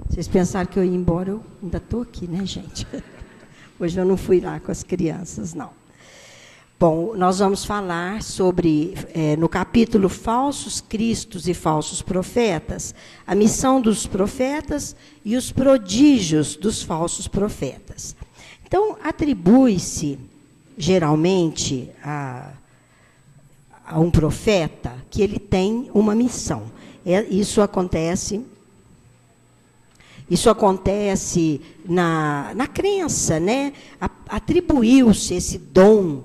Vocês pensaram que eu ia embora? Eu ainda estou aqui, né, gente? Hoje eu não fui lá com as crianças, não. Bom, nós vamos falar sobre, no capítulo Falsos Cristos e Falsos Profetas, a missão dos profetas e os prodígios dos falsos profetas. Então, atribui-se, geralmente, a um profeta que ele tem uma missão. Isso acontece na crença, né? Atribuiu-se esse dom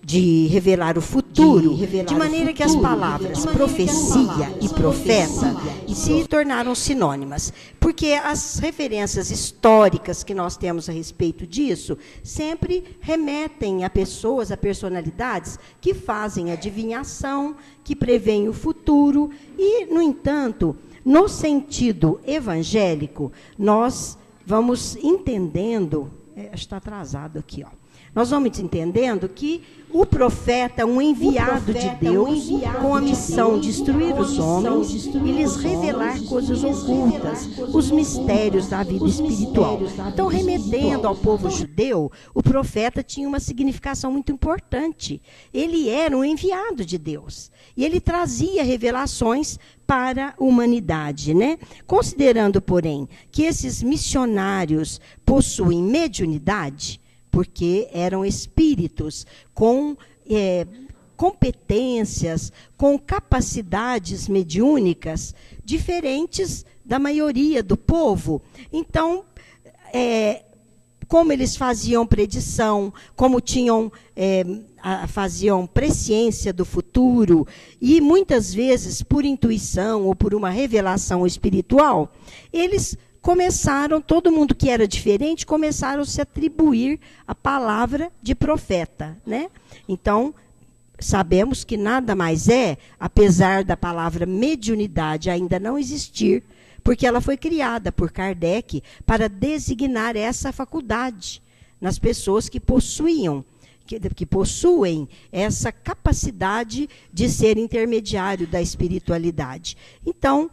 de revelar o futuro, de maneira que as palavras profecia e profeta se tornaram sinônimas. Porque as referências históricas que nós temos a respeito disso sempre remetem a pessoas, a personalidades que fazem adivinhação, que preveem o futuro. E, no entanto, no sentido evangélico, nós vamos entendendo... está atrasado aqui, ó. Nós vamos entendendo que o profeta é um enviado de Deus com a missão de instruir os homens e lhes revelar coisas ocultas, os mistérios da vida espiritual. Então, remetendo ao povo judeu, o profeta tinha uma significação muito importante. Ele era um enviado de Deus e ele trazia revelações para a humanidade, né? Considerando, porém, que esses missionários possuem mediunidade, porque eram espíritos com competências, com capacidades mediúnicas diferentes da maioria do povo. Então, como eles faziam predição, como faziam presciência do futuro, e muitas vezes, por intuição ou por uma revelação espiritual, eles começaram, todo mundo que era diferente, começaram a se atribuir a palavra de profeta, né? Então, sabemos que nada mais apesar da palavra mediunidade ainda não existir, porque ela foi criada por Kardec para designar essa faculdade nas pessoas que possuem essa capacidade de ser intermediário da espiritualidade. Então,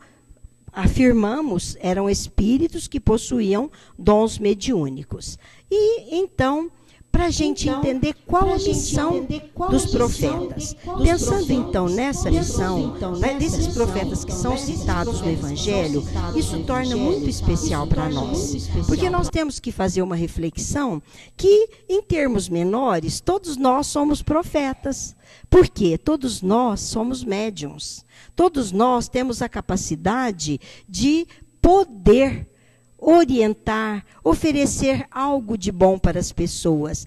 afirmamos, eram espíritos que possuíam dons mediúnicos. E, então, para a gente entender qual a missão dos profetas. Pensando, então, nessa missão, desses profetas que são citados no Evangelho, isso torna muito especial para nós. Porque nós temos que fazer uma reflexão que, em termos menores, todos nós somos profetas. Por quê? Todos nós somos médiuns. Todos nós temos a capacidade de poder orientar, oferecer algo de bom para as pessoas.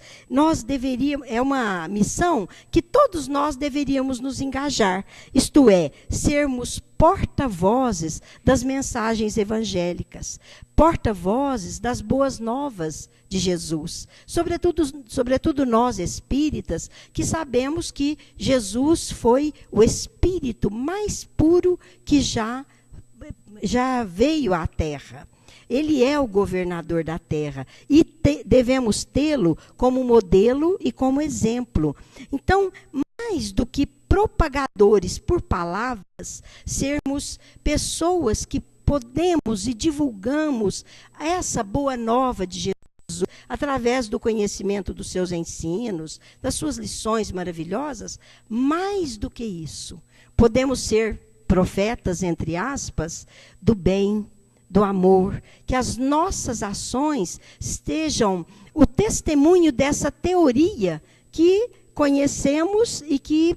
É uma missão que todos nós deveríamos nos engajar, isto é, sermos porta-vozes das mensagens evangélicas, porta-vozes das boas novas de Jesus. Sobretudo nós espíritas, que sabemos que Jesus foi o espírito mais puro que já veio à Terra. Ele é o governador da terra e devemos tê-lo como modelo e como exemplo. Então, mais do que propagadores por palavras, sermos pessoas que podemos e divulgamos essa boa nova de Jesus através do conhecimento dos seus ensinos, das suas lições maravilhosas. Mais do que isso, podemos ser profetas, entre aspas, do bem, do amor, que as nossas ações estejam o testemunho dessa teoria que conhecemos e que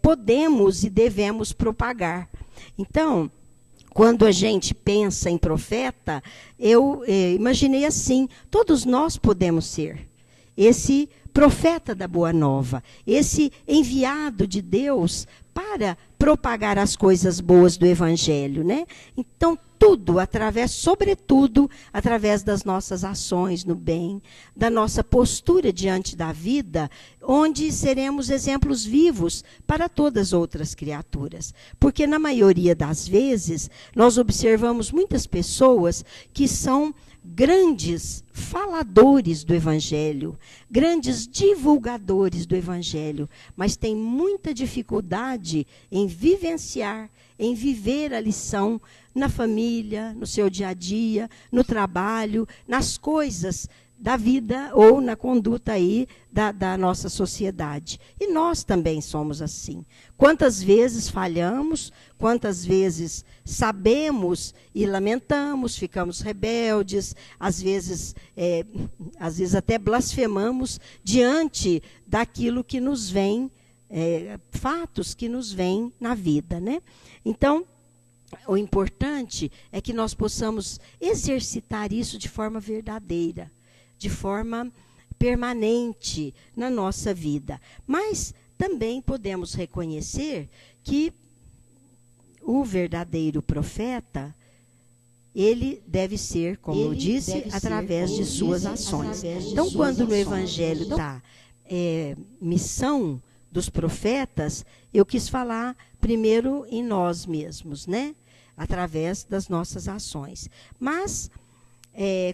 podemos e devemos propagar. Então, quando a gente pensa em profeta, eu imaginei assim, todos nós podemos ser esse profeta da Boa Nova, esse enviado de Deus para propagar as coisas boas do Evangelho, né? Então, sobretudo, através das nossas ações no bem, da nossa postura diante da vida, onde seremos exemplos vivos para todas as outras criaturas. Porque, na maioria das vezes, nós observamos muitas pessoas que são grandes faladores do Evangelho, grandes divulgadores do Evangelho, mas têm muita dificuldade em vivenciar, em viver a lição na família, no seu dia a dia, no trabalho, nas coisas da vida ou na conduta aí da nossa sociedade. E nós também somos assim. Quantas vezes falhamos, quantas vezes sabemos e lamentamos, ficamos rebeldes, às vezes até blasfemamos diante daquilo que nos vem, fatos que nos vêm na vida, né? Então, o importante é que nós possamos exercitar isso de forma verdadeira, de forma permanente na nossa vida. Mas também podemos reconhecer que o verdadeiro profeta, ele deve ser, como eu disse, através de suas ações. Então, quando no Evangelho está missão dos profetas, eu quis falar primeiro em nós mesmos, né? Através das nossas ações. Mas,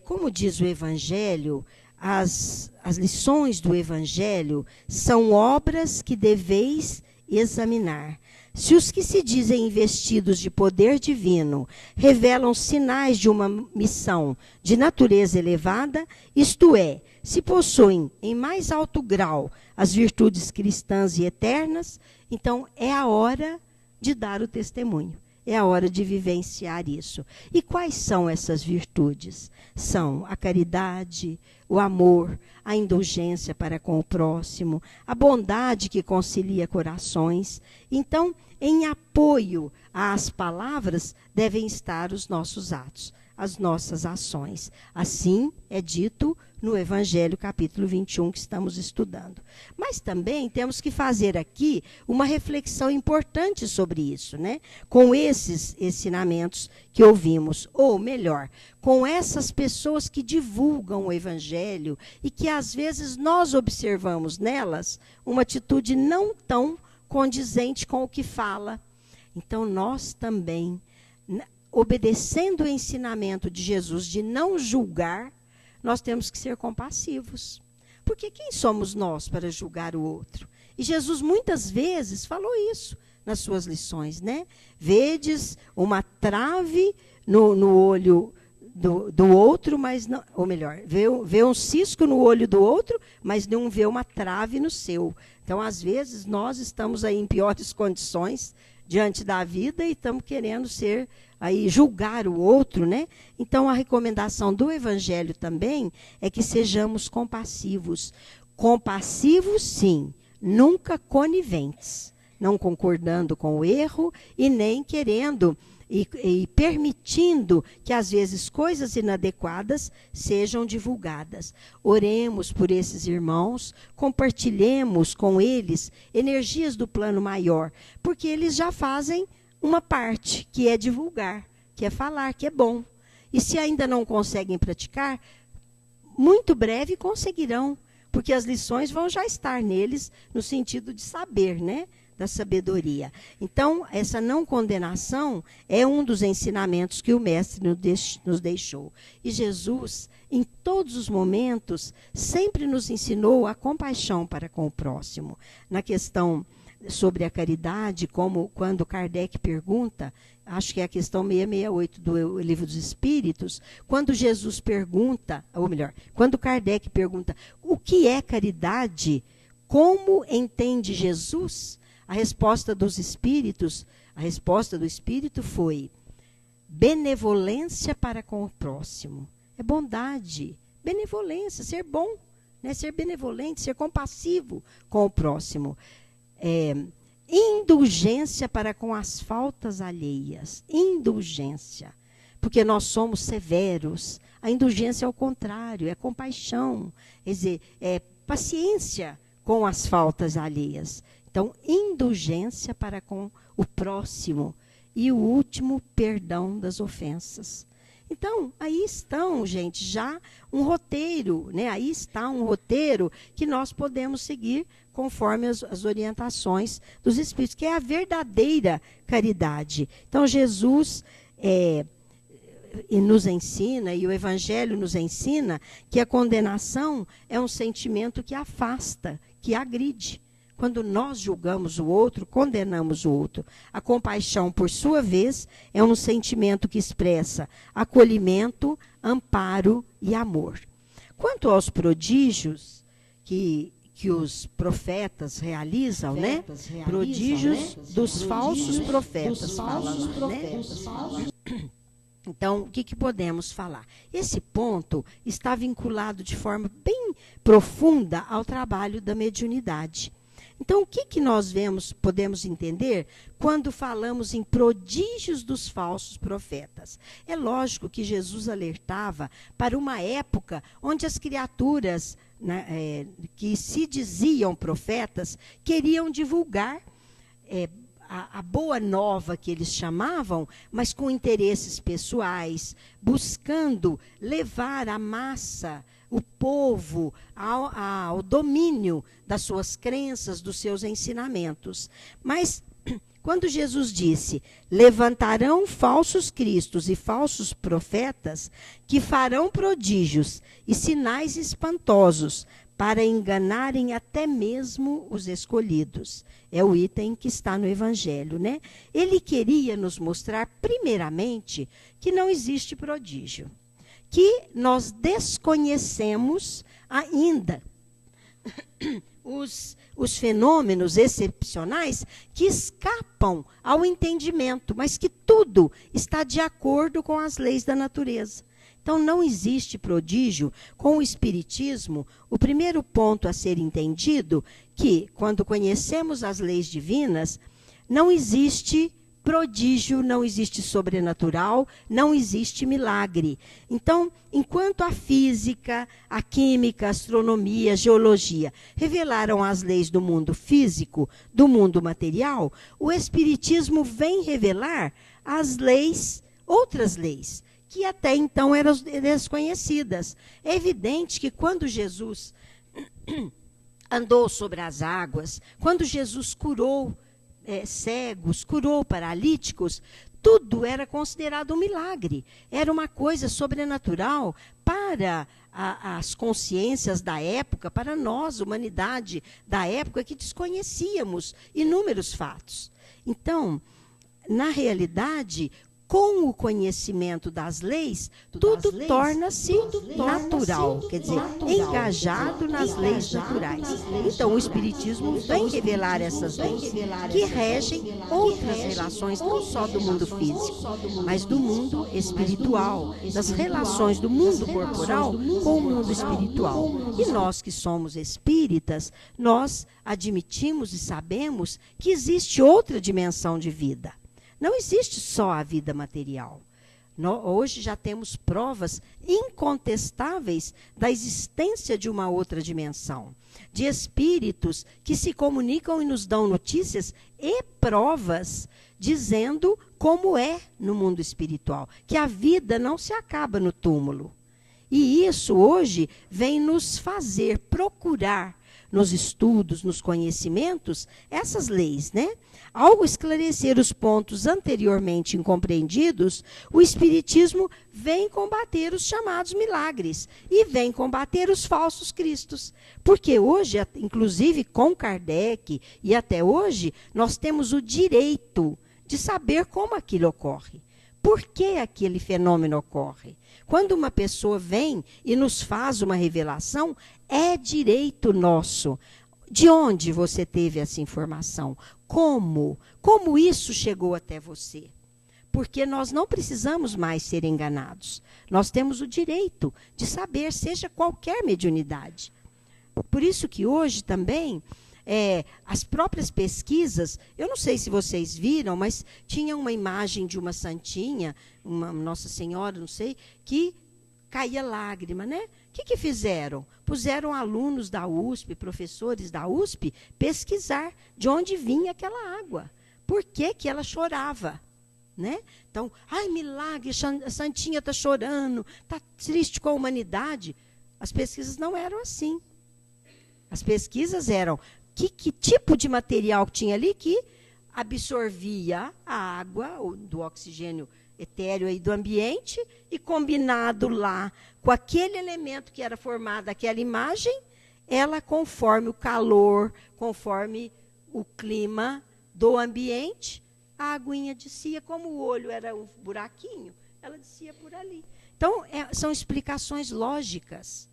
como diz o Evangelho, as lições do Evangelho são obras que deveis examinar. Se os que se dizem investidos de poder divino revelam sinais de uma missão de natureza elevada, isto é, se possuem em mais alto grau as virtudes cristãs e eternas, então é a hora de dar o testemunho. É a hora de vivenciar isso. E quais são essas virtudes? São a caridade, o amor, a indulgência para com o próximo, a bondade que concilia corações. Então, em apoio às palavras, devem estar os nossos atos, as nossas ações. Assim é dito no Evangelho, capítulo 21, que estamos estudando. Mas também temos que fazer aqui uma reflexão importante sobre isso, né? Com esses ensinamentos que ouvimos, ou melhor, com essas pessoas que divulgam o Evangelho e que às vezes nós observamos nelas uma atitude não tão condizente com o que fala. Então nós também, obedecendo o ensinamento de Jesus de não julgar, nós temos que ser compassivos. Porque quem somos nós para julgar o outro? E Jesus muitas vezes falou isso nas suas lições, né? Vedes uma trave no olho do outro, mas não, ou melhor, vê um cisco no olho do outro, mas não vê uma trave no seu. Então, às vezes, nós estamos aí em piores condições diante da vida e estamos querendo julgar o outro, né? Então, a recomendação do Evangelho também é que sejamos compassivos. Compassivos, sim, nunca coniventes, não concordando com o erro e nem querendo e permitindo que, às vezes, coisas inadequadas sejam divulgadas. Oremos por esses irmãos, compartilhemos com eles energias do plano maior, porque eles já fazem uma parte, que é divulgar, que é falar, que é bom. E se ainda não conseguem praticar, muito breve conseguirão, porque as lições vão já estar neles, no sentido de saber, né? Da sabedoria. Então, essa não condenação é um dos ensinamentos que o Mestre nos deixou. E Jesus, em todos os momentos, sempre nos ensinou a compaixão para com o próximo. Na questão sobre a caridade, como quando Kardec pergunta, acho que é a questão 668 do Livro dos Espíritos, quando Jesus pergunta, ou melhor, quando Kardec pergunta o que é caridade, como entende Jesus? A resposta do Espírito foi benevolência para com o próximo. É bondade, benevolência, ser bom, né? Ser benevolente, ser compassivo com o próximo. Indulgência para com as faltas alheias. Indulgência, porque nós somos severos. A indulgência é o contrário, é compaixão, quer dizer, é paciência com as faltas alheias. Então, indulgência para com o próximo. E o último, perdão das ofensas. Então, aí estão, gente, já um roteiro, né? Aí está um roteiro que nós podemos seguir conforme as orientações dos Espíritos, que é a verdadeira caridade. Então, Jesus nos ensina, e o Evangelho nos ensina, que a condenação é um sentimento que afasta, que agride. Quando nós julgamos o outro, condenamos o outro. A compaixão, por sua vez, é um sentimento que expressa acolhimento, amparo e amor. Quanto aos prodígios que os profetas realizam, né? Prodígios dos falsos profetas, falam, né? Então, o que podemos falar? Esse ponto está vinculado de forma bem profunda ao trabalho da mediunidade. Então, o que nós podemos entender quando falamos em prodígios dos falsos profetas? É lógico que Jesus alertava para uma época onde as criaturas, né, que se diziam profetas queriam divulgar a boa nova que eles chamavam, mas com interesses pessoais, buscando levar a massa, o povo, ao domínio das suas crenças, dos seus ensinamentos. Mas, quando Jesus disse, levantarão falsos cristos e falsos profetas, que farão prodígios e sinais espantosos, para enganarem até mesmo os escolhidos. É o item que está no Evangelho, né? Ele queria nos mostrar, primeiramente, que não existe prodígio, que nós desconhecemos ainda os fenômenos excepcionais que escapam ao entendimento, mas que tudo está de acordo com as leis da natureza. Então, não existe prodígio. Com o Espiritismo, o primeiro ponto a ser entendido, que quando conhecemos as leis divinas, não existe prodígio, não existe sobrenatural, não existe milagre. Então, enquanto a física, a química, a astronomia, a geologia revelaram as leis do mundo físico, do mundo material, o Espiritismo vem revelar as leis, outras leis, que até então eram desconhecidas. É evidente que quando Jesus andou sobre as águas, quando Jesus curou cegos, curou paralíticos, tudo era considerado um milagre. Era uma coisa sobrenatural para as consciências da época, para nós, humanidade da época, que desconhecíamos inúmeros fatos. Então, na realidade, com o conhecimento das leis, tudo torna-se natural, quer dizer, engajado nas leis naturais. Então, o Espiritismo vem revelar essas leis, que regem outras relações, não só do mundo físico, mas do mundo espiritual, das relações do mundo corporal com o mundo espiritual. E nós que somos espíritas, nós admitimos e sabemos que existe outra dimensão de vida. Não existe só a vida material. Hoje já temos provas incontestáveis da existência de uma outra dimensão, de espíritos que se comunicam e nos dão notícias e provas, dizendo como é no mundo espiritual, que a vida não se acaba no túmulo. E isso hoje vem nos fazer procurar nos estudos, nos conhecimentos, essas leis, né? Ao esclarecer os pontos anteriormente incompreendidos, o Espiritismo vem combater os chamados milagres e vem combater os falsos cristos. Porque hoje, inclusive com Kardec e até hoje, nós temos o direito de saber como aquilo ocorre. Por que aquele fenômeno ocorre? Quando uma pessoa vem e nos faz uma revelação, é direito nosso. De onde você teve essa informação? Como? Como isso chegou até você? Porque nós não precisamos mais ser enganados. Nós temos o direito de saber, seja qualquer mediunidade. Por isso que hoje também, as próprias pesquisas, eu não sei se vocês viram, mas tinha uma imagem de uma santinha, uma Nossa Senhora, não sei, que caía lágrima, né? O que fizeram? Puseram alunos da USP, professores da USP, pesquisar de onde vinha aquela água. Por que ela chorava? né? Então, ai, milagre, a Santinha está chorando, está triste com a humanidade. As pesquisas não eram assim. As pesquisas eram que tipo de material tinha ali que absorvia a água, do oxigênio etéreo aí do ambiente, e combinado lá com aquele elemento que era formado aquela imagem, ela, conforme o calor, conforme o clima do ambiente, a aguinha descia, como o olho era um buraquinho, ela descia por ali. Então, são explicações lógicas,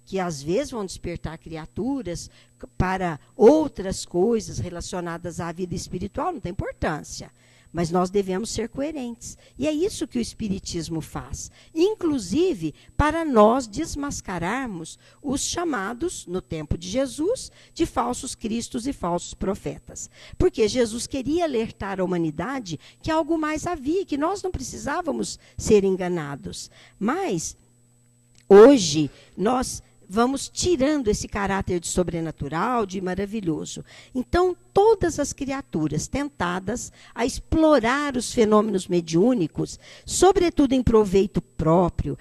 que às vezes vão despertar criaturas para outras coisas relacionadas à vida espiritual, não tem importância. Mas nós devemos ser coerentes. E é isso que o Espiritismo faz. Inclusive, para nós desmascararmos os chamados, no tempo de Jesus, de falsos cristos e falsos profetas. Porque Jesus queria alertar a humanidade que algo mais havia, que nós não precisávamos ser enganados. Mas, hoje, nós vamos tirando esse caráter de sobrenatural, de maravilhoso. Então, todas as criaturas tentadas a explorar os fenômenos mediúnicos, sobretudo em proveito próprio,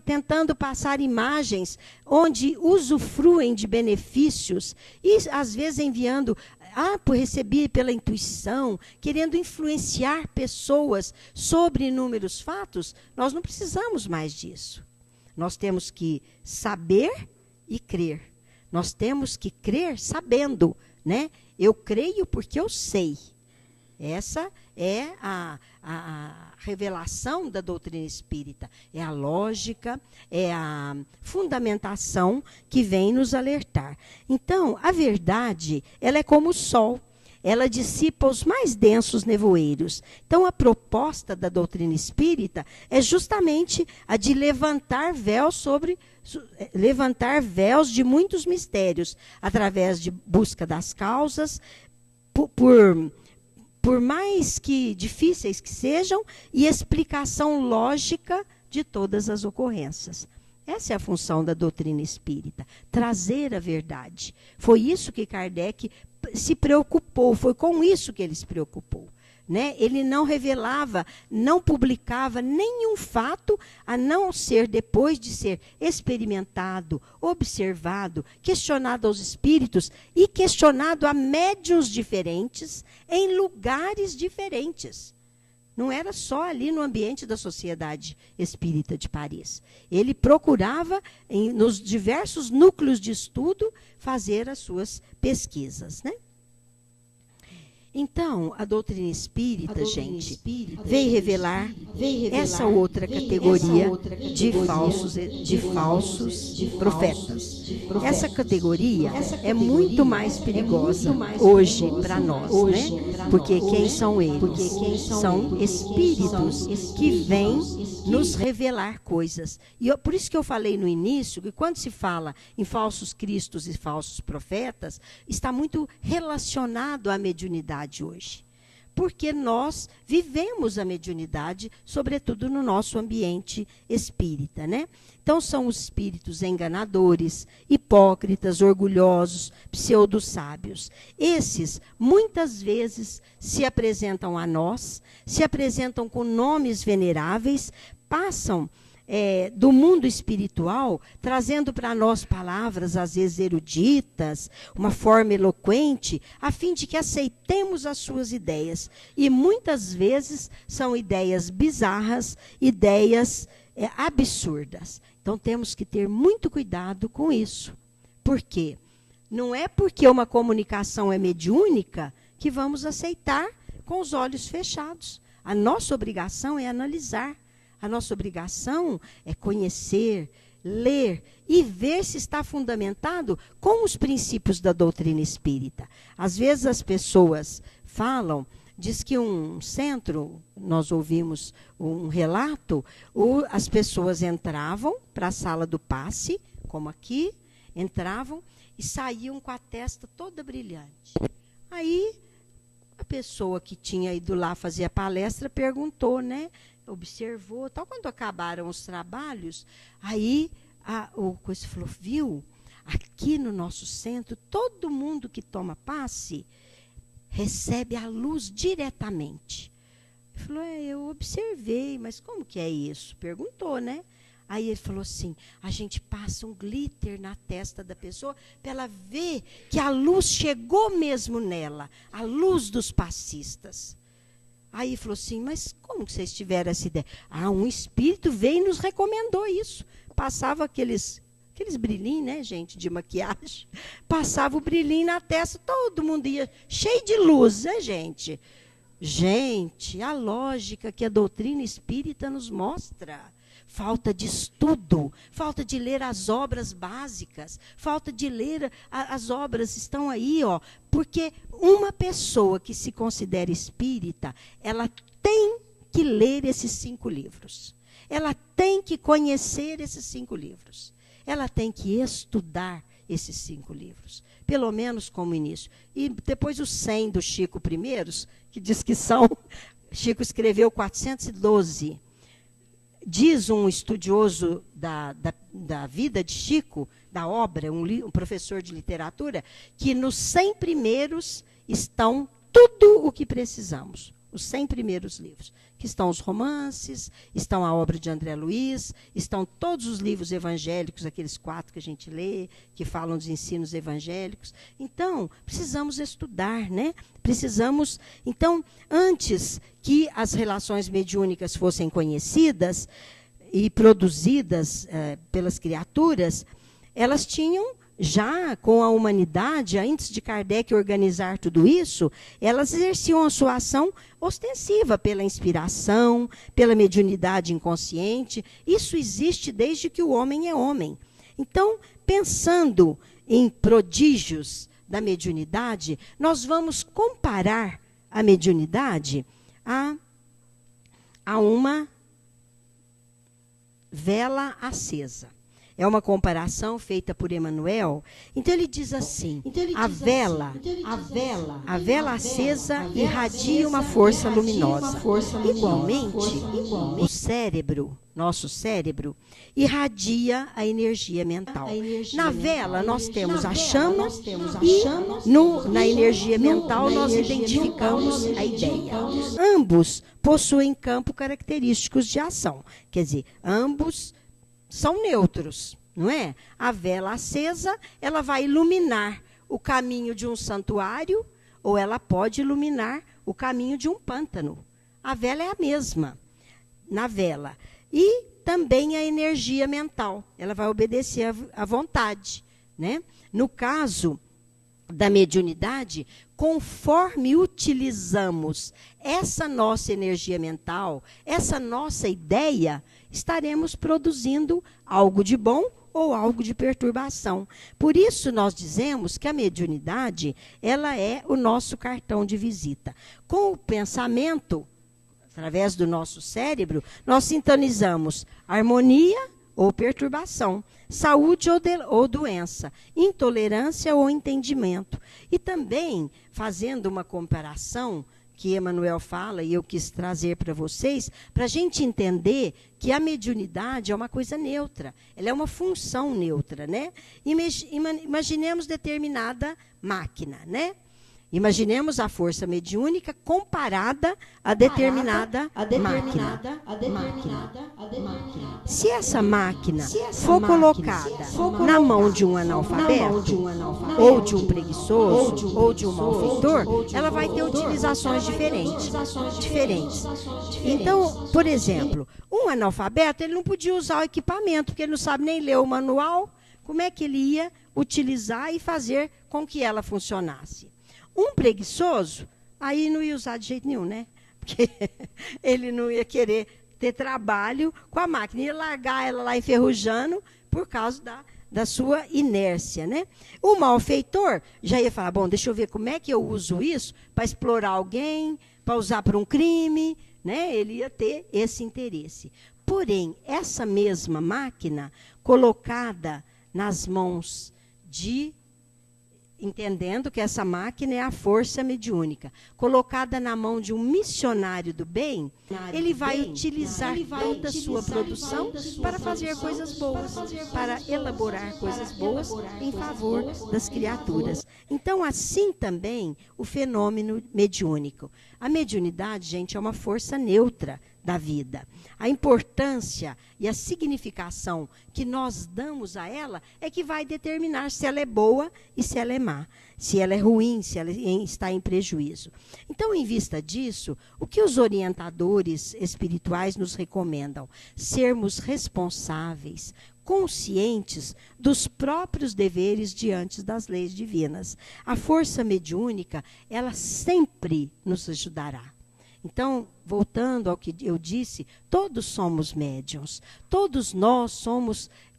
tentando passar imagens onde usufruem de benefícios e, às vezes, enviando, recebi pela intuição, querendo influenciar pessoas sobre inúmeros fatos, nós não precisamos mais disso. Nós temos que saber e crer. Nós temos que crer sabendo, né? Eu creio porque eu sei. Essa é a revelação da doutrina espírita. É a lógica, é a fundamentação que vem nos alertar. Então, a verdade, ela é como o sol. Ela dissipa os mais densos nevoeiros. Então, a proposta da doutrina espírita é justamente a de levantar véus de muitos mistérios, através de busca das causas, por mais que difíceis que sejam, e explicação lógica de todas as ocorrências. Essa é a função da doutrina espírita, trazer a verdade. Foi isso que Kardec se preocupou, foi com isso que ele se preocupou. Né? Ele não revelava, não publicava nenhum fato, a não ser depois de ser experimentado, observado, questionado aos espíritos e questionado a médiuns diferentes, em lugares diferentes. Não era só ali no ambiente da Sociedade Espírita de Paris. Ele procurava, nos diversos núcleos de estudo, fazer as suas pesquisas, né? Então, a doutrina espírita, gente, veio revelar essa outra categoria de falsos profetas. Essa categoria é muito mais perigosa hoje para nós, né? Porque quem são eles? São espíritos que vêm nos revelar coisas. E por isso que eu falei no início que quando se fala em falsos cristos e falsos profetas, está muito relacionado à mediunidade hoje, porque nós vivemos a mediunidade, sobretudo no nosso ambiente espírita, né? Então, são os espíritos enganadores, hipócritas, orgulhosos, pseudo-sábios. Esses, muitas vezes, se apresentam a nós, se apresentam com nomes veneráveis, passam do mundo espiritual, trazendo para nós palavras, às vezes eruditas, uma forma eloquente, a fim de que aceitemos as suas ideias. E muitas vezes são ideias bizarras, ideias absurdas. Então temos que ter muito cuidado com isso. Por quê? Não é porque uma comunicação é mediúnica que vamos aceitar com os olhos fechados. A nossa obrigação é analisar. A nossa obrigação é conhecer, ler e ver se está fundamentado com os princípios da doutrina espírita. Às vezes as pessoas falam, diz que um centro, nós ouvimos um relato, as pessoas entravam para a sala do passe, como aqui, entravam e saíam com a testa toda brilhante. Aí a pessoa que tinha ido lá fazer a palestra perguntou, né? Observou, tal, quando acabaram os trabalhos, aí o coisa falou, viu, aqui no nosso centro, todo mundo que toma passe recebe a luz diretamente. Eu falou, eu observei, mas como que é isso? Perguntou, né? Aí ele falou assim, a gente passa um glitter na testa da pessoa para ela ver que a luz chegou mesmo nela, a luz dos passistas. Aí ele falou assim, mas como que vocês tiveram essa ideia? Um espírito veio e nos recomendou isso. Passava aqueles brilhinhos, né, gente, de maquiagem. Passava o brilhinho na testa, todo mundo ia cheio de luz, né, gente? Gente, a lógica que a doutrina espírita nos mostra. Falta de estudo, falta de ler as obras básicas, falta de ler as obras, estão aí, porque uma pessoa que se considera espírita, ela tem que ler esses 5 livros. Ela tem que conhecer esses 5 livros. Ela tem que estudar esses 5 livros, pelo menos como início. E depois os 100 do Chico primeiros, que diz que são, Chico escreveu 412. Diz um estudioso da vida de Chico, da obra, um professor de literatura, que nos 100 primeiros estão tudo o que precisamos. Os 100 primeiros livros. Que estão os romances, estão a obra de André Luiz, estão todos os livros evangélicos, aqueles 4 que a gente lê, que falam dos ensinos evangélicos. Então, precisamos estudar, né? Precisamos, então, antes que as relações mediúnicas fossem conhecidas e produzidas pelas criaturas, elas tinham já com a humanidade, antes de Kardec organizar tudo isso, elas exerciam a sua ação ostensiva pela inspiração, pela mediunidade inconsciente. Isso existe desde que o homem é homem. Então, pensando em prodígios da mediunidade, nós vamos comparar a mediunidade a uma vela acesa. É uma comparação feita por Emmanuel. Então ele diz assim: a vela acesa irradia uma força luminosa. Igualmente, o cérebro, nosso cérebro, irradia a energia mental. Na vela nós temos a chama e na energia mental nós identificamos a ideia. Ambos possuem campo característicos de ação. Quer dizer, ambos são neutros, não é? A vela acesa, ela vai iluminar o caminho de um santuário, ou ela pode iluminar o caminho de um pântano. A vela é a mesma na vela. E também a energia mental, ela vai obedecer à vontade, né? No caso da mediunidade, conforme utilizamos essa nossa energia mental, essa nossa ideia, estaremos produzindo algo de bom ou algo de perturbação. Por isso nós dizemos que a mediunidade, ela é o nosso cartão de visita. Com o pensamento, através do nosso cérebro, nós sintonizamos harmonia ou perturbação, saúde ou doença, intolerância ou entendimento. E também, fazendo uma comparação, que Emmanuel fala, e eu quis trazer para vocês, para a gente entender que a mediunidade é uma coisa neutra, ela é uma função neutra, né? Imaginemos determinada máquina, né? Imaginemos a força mediúnica comparada a determinada máquina. Se essa máquina for colocada na mão de um analfabeto, ou de um preguiçoso, ou de um malfeitor, ela vai ter utilizações diferentes. Então, por exemplo, um analfabeto, ele não podia usar o equipamento, porque ele não sabe nem ler o manual. Como é que ele ia utilizar e fazer com que ela funcionasse? Um preguiçoso, aí não ia usar de jeito nenhum, né? Porque ele não ia querer ter trabalho com a máquina, ia largar ela lá enferrujando por causa da sua inércia, né? O malfeitor já ia falar, bom, deixa eu ver como é que eu uso isso para explorar alguém, para usar para um crime, né? Ele ia ter esse interesse. Porém, essa mesma máquina colocada nas mãos entendendo que essa máquina é a força mediúnica, colocada na mão de um missionário do bem, ele vai utilizar toda a sua produção para fazer coisas boas, para elaborar coisas boas em favor das criaturas. Então, assim também, o fenômeno mediúnico. A mediunidade, gente, é uma força neutra da vida. A importância e a significação que nós damos a ela é que vai determinar se ela é boa e se ela é má, se ela é ruim, se ela está em prejuízo. Então, em vista disso, o que os orientadores espirituais nos recomendam? Sermos responsáveis, conscientes dos próprios deveres diante das leis divinas. A força mediúnica, ela sempre nos ajudará. Então, voltando ao que eu disse, todos somos médiuns. Todos nós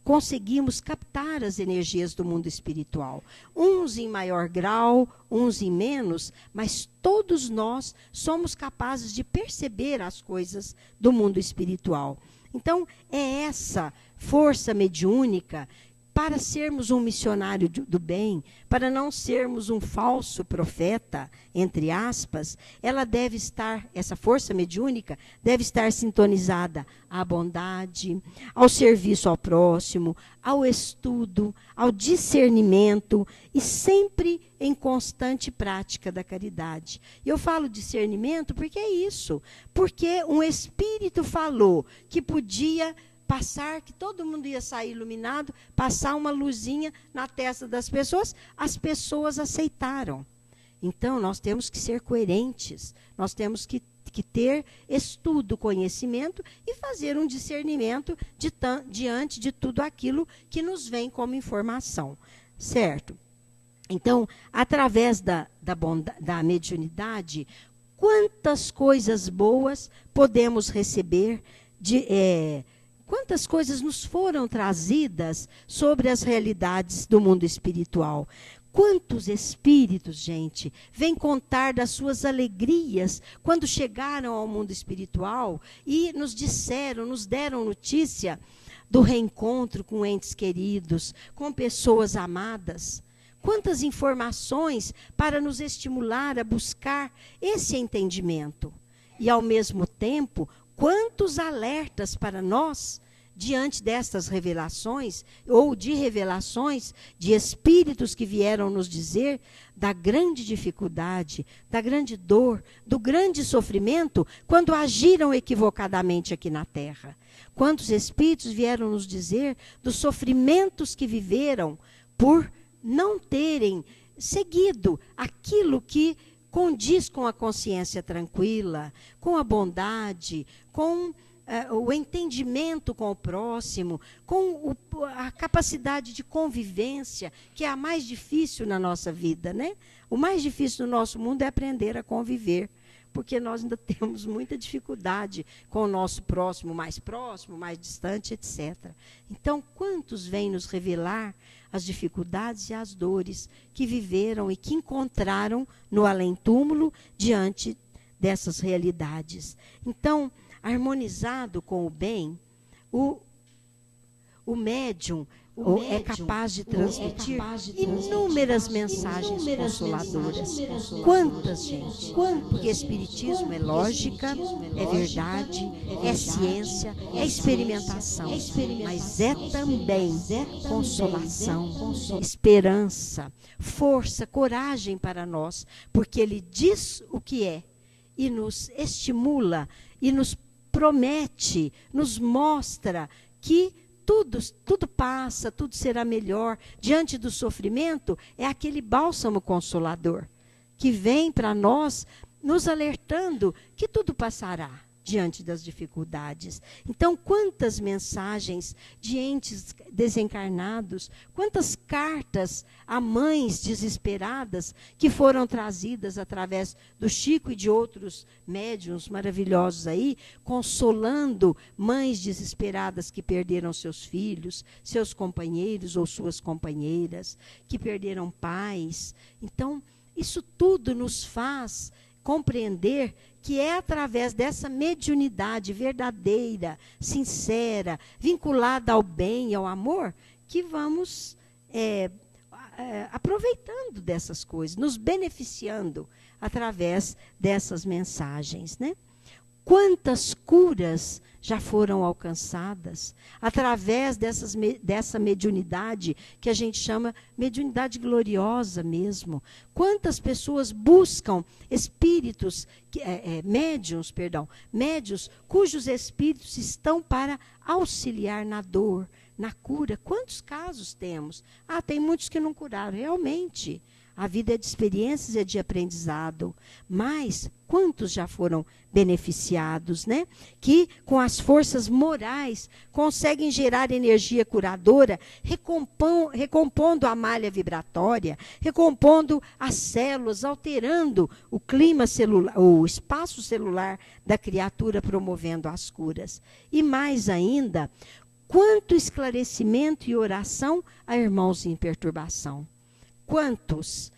conseguimos captar as energias do mundo espiritual. Uns em maior grau, uns em menos, mas todos nós somos capazes de perceber as coisas do mundo espiritual. Então, é essa força mediúnica, para sermos um missionário do bem, para não sermos um falso profeta, entre aspas, essa força mediúnica deve estar sintonizada à bondade, ao serviço ao próximo, ao estudo, ao discernimento e sempre em constante prática da caridade. E eu falo discernimento porque é isso, porque um espírito falou que podia passar, que todo mundo ia sair iluminado, passar uma luzinha na testa das pessoas, as pessoas aceitaram. Então, nós temos que ser coerentes, nós temos que ter estudo, conhecimento e fazer um discernimento diante de tudo aquilo que nos vem como informação, certo? Então, através da mediunidade, quantas coisas boas podemos receber quantas coisas nos foram trazidas sobre as realidades do mundo espiritual. Quantos espíritos, gente, vêm contar das suas alegrias quando chegaram ao mundo espiritual e nos deram notícia do reencontro com entes queridos, com pessoas amadas. Quantas informações para nos estimular a buscar esse entendimento. E, ao mesmo tempo, quantos alertas para nós, diante destas revelações, ou de revelações de espíritos que vieram nos dizer da grande dificuldade, da grande dor, do grande sofrimento, quando agiram equivocadamente aqui na Terra. Quantos espíritos vieram nos dizer dos sofrimentos que viveram por não terem seguido aquilo que condiz com a consciência tranquila, com a bondade, com o entendimento com o próximo, com a capacidade de convivência, que é a mais difícil na nossa vida, né? O mais difícil no nosso mundo é aprender a conviver, porque nós ainda temos muita dificuldade com o nosso próximo, mais distante, etc. Então, quantos vêm nos revelar as dificuldades e as dores que viveram e que encontraram no além-túmulo diante dessas realidades? Então, harmonizado com o bem, o médium é capaz de transmitir inúmeras mensagens consoladoras. Quantas, gente? Porque Espiritismo é lógica, é verdade, é ciência, é experimentação, mas é também consolação, esperança, força, coragem para nós, porque ele diz o que é e nos estimula e nos promete, nos mostra que tudo passa, tudo será melhor. Diante do sofrimento, é aquele bálsamo consolador que vem para nós, nos alertando que tudo passará diante das dificuldades. Então, quantas mensagens de entes desencarnados, quantas cartas a mães desesperadas que foram trazidas através do Chico e de outros médiuns maravilhosos aí, consolando mães desesperadas que perderam seus filhos, seus companheiros ou suas companheiras, que perderam pais. Então, isso tudo nos faz compreender que é através dessa mediunidade verdadeira, sincera, vinculada ao bem e ao amor, que vamos aproveitando dessas coisas, nos beneficiando através dessas mensagens, né? Quantas curas já foram alcançadas através dessa mediunidade que a gente chama mediunidade gloriosa mesmo. Quantas pessoas buscam espíritos, médiuns cujos espíritos estão para auxiliar na dor, na cura. Quantos casos temos? Tem muitos que não curaram, realmente. A vida é de experiências e é de aprendizado. Mas quantos já foram beneficiados, né? Que com as forças morais conseguem gerar energia curadora, recompondo a malha vibratória, recompondo as células, alterando o clima celular, o espaço celular da criatura, promovendo as curas. E mais ainda, quanto esclarecimento e oração a irmãos em perturbação. Quantos,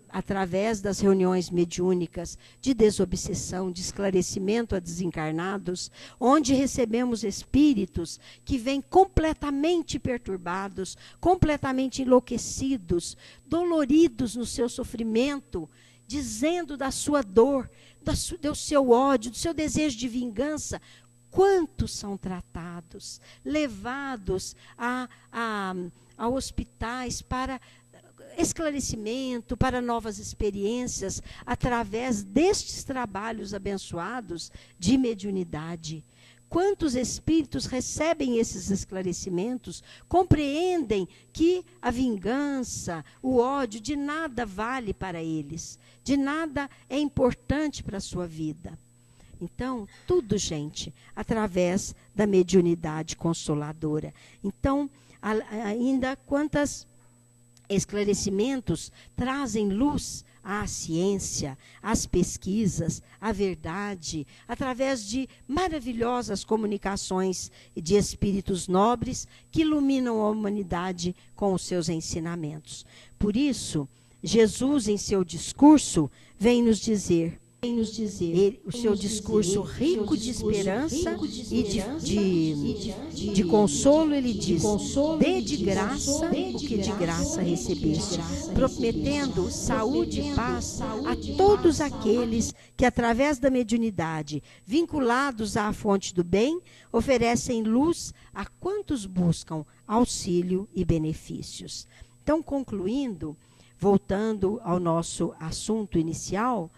através das reuniões mediúnicas de desobsessão, de esclarecimento a desencarnados, onde recebemos espíritos que vêm completamente perturbados, completamente enlouquecidos, doloridos no seu sofrimento, dizendo da sua dor, do seu ódio, do seu desejo de vingança. Quantos são tratados, levados a hospitais para esclarecimento, para novas experiências, através destes trabalhos abençoados de mediunidade. Quantos espíritos recebem esses esclarecimentos, compreendem que a vingança, o ódio, de nada vale para eles, de nada é importante para a sua vida. Então, tudo, gente, através da mediunidade consoladora. Então, ainda quantos esclarecimentos trazem luz à ciência, às pesquisas, à verdade, através de maravilhosas comunicações de espíritos nobres que iluminam a humanidade com os seus ensinamentos. Por isso, Jesus, em seu discurso, vem nos dizer, o seu discurso rico de esperança e de consolo, ele diz: dê de graça o que de graça recebeste, prometendo saúde e paz a todos aqueles que, através da mediunidade, vinculados à fonte do bem, oferecem luz a quantos buscam auxílio e benefícios. Então, concluindo, voltando ao nosso assunto inicial,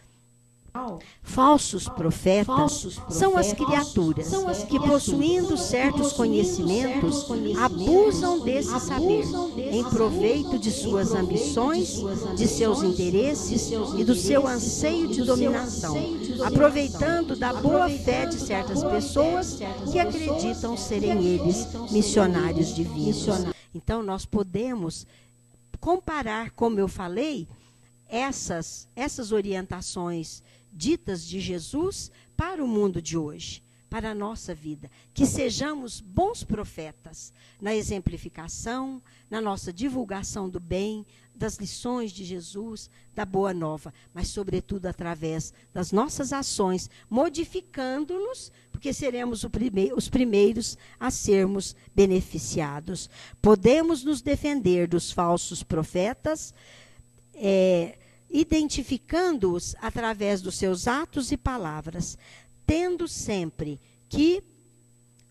falsos profetas são as criaturas que, possuindo certos conhecimentos, abusam desse saber em proveito de suas ambições, de seus interesses e do seu anseio de dominação, aproveitando da boa fé de certas pessoas que acreditam serem eles missionários divinos. Então, nós podemos comparar, como eu falei, essas orientações ditas de Jesus para o mundo de hoje, para a nossa vida. Que sejamos bons profetas na exemplificação, na nossa divulgação do bem, das lições de Jesus, da boa nova, mas sobretudo através das nossas ações, modificando-nos, porque seremos os primeiros a sermos beneficiados. Podemos nos defender dos falsos profetas, identificando-os através dos seus atos e palavras, tendo sempre que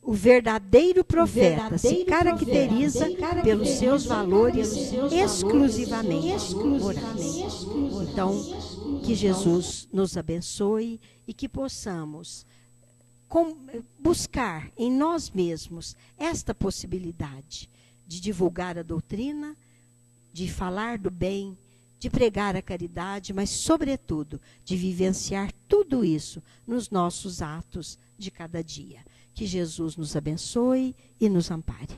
o verdadeiro profeta se caracteriza pelos seus valores exclusivamente morais. Então, que Jesus nos abençoe e que possamos buscar em nós mesmos esta possibilidade de divulgar a doutrina, de falar do bem, de pregar a caridade, mas, sobretudo, de vivenciar tudo isso nos nossos atos de cada dia. Que Jesus nos abençoe e nos ampare.